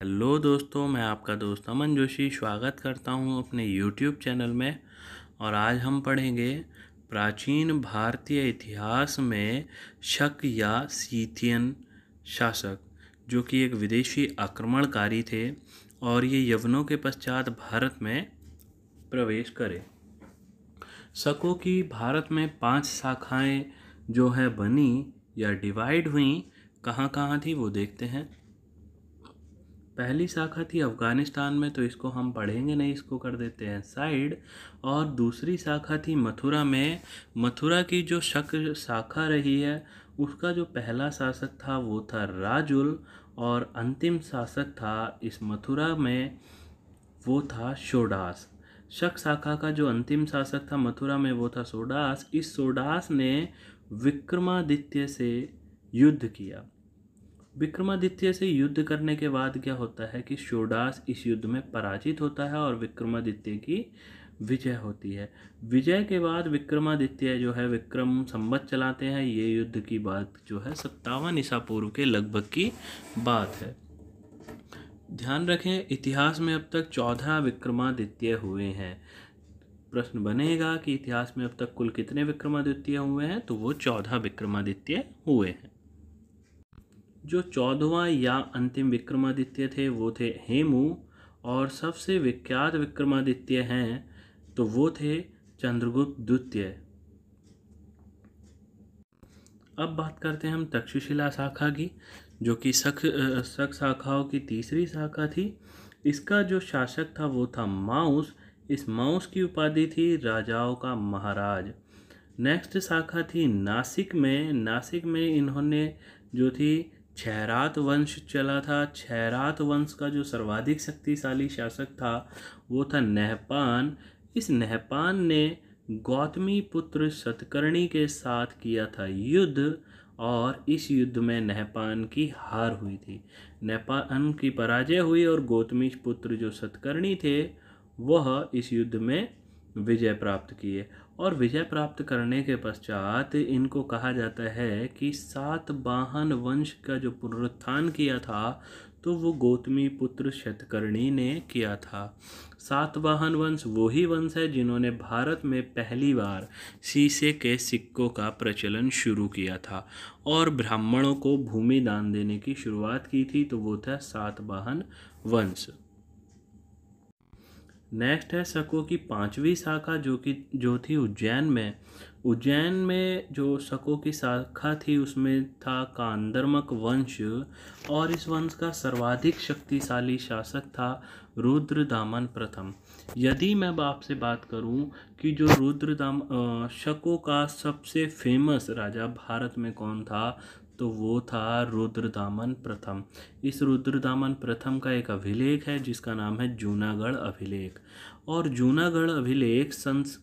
Hello दोस्तों, मैं आपका दोस्त अमन जोशी स्वागत करता हूं अपने यूट्यूब चैनल में। और आज हम पढ़ेंगे प्राचीन भारतीय इतिहास में शक या सीथियन शासक, जो कि एक विदेशी आक्रमणकारी थे और ये यवनों के पश्चात भारत में प्रवेश करे। शकों की भारत में 5 शाखाएं जो है बनी या डिवाइड हुई, कहाँ कहाँ थी वो देखते हैं। पहली शाखा थी अफ़गानिस्तान में, तो इसको हम पढ़ेंगे नहीं, इसको कर देते हैं साइड। और दूसरी शाखा थी मथुरा में। मथुरा की जो शक शाखा रही है, उसका जो पहला शासक था वो था राजुल, और अंतिम शासक था इस मथुरा में वो था शोडास। शक शाखा का जो अंतिम शासक था मथुरा में वो था शोडास। इस शोडास ने विक्रमादित्य से युद्ध किया। विक्रमादित्य से युद्ध करने के बाद क्या होता है कि शोडास इस युद्ध में पराजित होता है और विक्रमादित्य की विजय होती है। विजय के बाद विक्रमादित्य जो है विक्रम संवत चलाते हैं। ये युद्ध की बात जो है 57 ईसा पूर्व के लगभग की बात है। ध्यान रखें, इतिहास में अब तक 14 विक्रमादित्य हुए हैं। प्रश्न बनेगा कि इतिहास में अब तक कुल कितने विक्रमादित्य हुए हैं, तो वो 14 विक्रमादित्य हुए हैं। जो 14वां या अंतिम विक्रमादित्य थे वो थे हेमू, और सबसे विख्यात विक्रमादित्य हैं तो वो थे चंद्रगुप्त द्वितीय। अब बात करते हैं हम तक्षशिला शाखा की, जो कि शक शाखाओं की तीसरी शाखा थी। इसका जो शासक था वो था माउस। इस माउस की उपाधि थी राजाओं का महाराज। नेक्स्ट शाखा थी नासिक में। नासिक में इन्होंने जो थी छैरात वंश चला था। छैरात वंश का जो सर्वाधिक शक्तिशाली शासक था वो था नहपान। इस नहपान ने गौतमी पुत्र सतकर्णी के साथ किया था युद्ध, और इस युद्ध में नहपान की हार हुई थी। नहपान की पराजय हुई और गौतमी पुत्र जो सतकर्णी थे वह इस युद्ध में विजय प्राप्त किए। और विजय प्राप्त करने के पश्चात इनको कहा जाता है कि सातवाहन वंश का जो पुनरुत्थान किया था तो वो गौतमी पुत्र शतकर्णी ने किया था। सातवाहन वंश वही वंश है जिन्होंने भारत में पहली बार शीशे के सिक्कों का प्रचलन शुरू किया था और ब्राह्मणों को भूमि दान देने की शुरुआत की थी, तो वो था सातवाहन वंश। नेक्स्ट है शकों की 5वीं शाखा, जो थी उज्जैन में। उज्जैन में जो शकों की शाखा थी उसमें था कांदरमक वंश, और इस वंश का सर्वाधिक शक्तिशाली शासक था रुद्रदामन प्रथम। यदि मैं अब आपसे बात करूं कि जो शकों का सबसे फेमस राजा भारत में कौन था, तो वो था रुद्रदामन प्रथम। इस रुद्रदामन प्रथम का एक अभिलेख है जिसका नाम है जूनागढ़ अभिलेख। और जूनागढ़ अभिलेख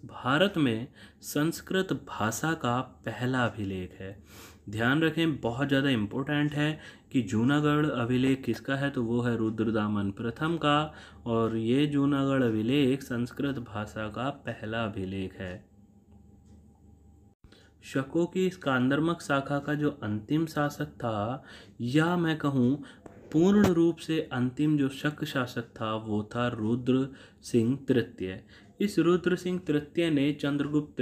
भारत में संस्कृत भाषा का पहला अभिलेख है। ध्यान रखें, बहुत ज़्यादा इम्पोर्टेंट है कि जूनागढ़ अभिलेख किसका है, तो वो है रुद्रदामन प्रथम का। और ये जूनागढ़ अभिलेख संस्कृत भाषा का पहला अभिलेख है। शकों की इस कांदरमक शाखा का जो अंतिम शासक था, या मैं कहूँ पूर्ण रूप से अंतिम जो शक शासक था वो था रुद्र सिंह तृतीय। इस रुद्र सिंह तृतीय ने चंद्रगुप्त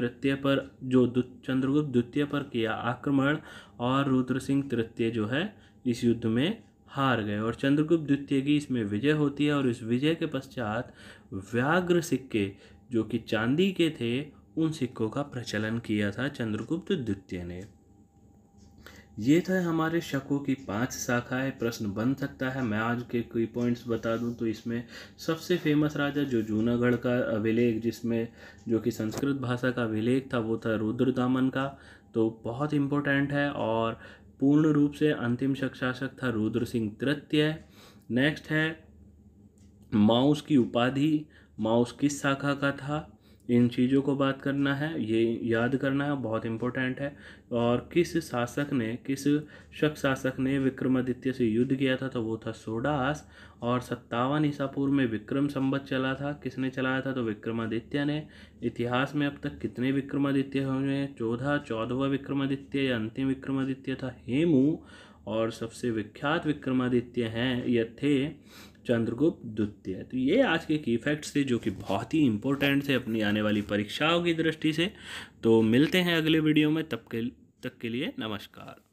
द्वितीय पर किया आक्रमण, और रुद्र सिंह तृतीय जो है इस युद्ध में हार गए और चंद्रगुप्त द्वितीय की इसमें विजय होती है। और इस विजय के पश्चात व्याघ्र सिक्के जो कि चांदी के थे, उन सिक्कों का प्रचलन किया था चंद्रगुप्त द्वितीय ने। ये था हमारे शकों की 5 शाखाएं। प्रश्न बन सकता है, मैं आज के कोई पॉइंट्स बता दूं तो इसमें सबसे फेमस राजा जो जूनागढ़ का अभिलेख, जिसमें जो कि संस्कृत भाषा का अभिलेख था, वो था रुद्रदामन का, तो बहुत इम्पोर्टेंट है। और पूर्ण रूप से अंतिम शक शासक था रुद्र सिंह तृतीय। नेक्स्ट है माउस की उपाधि, माउस किस शाखा का था, इन चीज़ों को बात करना है, ये याद करना है, बहुत इम्पोर्टेंट है। और किस शक शासक ने विक्रमादित्य से युद्ध किया था, तो वो था शोडास। और 57 ईसा पूर्व में विक्रम संवत चला था, किसने चलाया था, तो विक्रमादित्य ने। इतिहास में अब तक कितने विक्रमादित्य हुए हैं, 14। 14वां विक्रमादित्य या अंतिम विक्रमादित्य था हेमू। और सबसे विख्यात विक्रमादित्य हैं यह थे चंद्रगुप्त द्वितीय। तो ये आज के की फैक्ट्स थे जो कि बहुत ही इंपॉर्टेंट थे अपनी आने वाली परीक्षाओं की दृष्टि से। तो मिलते हैं अगले वीडियो में, तब तक के लिए नमस्कार।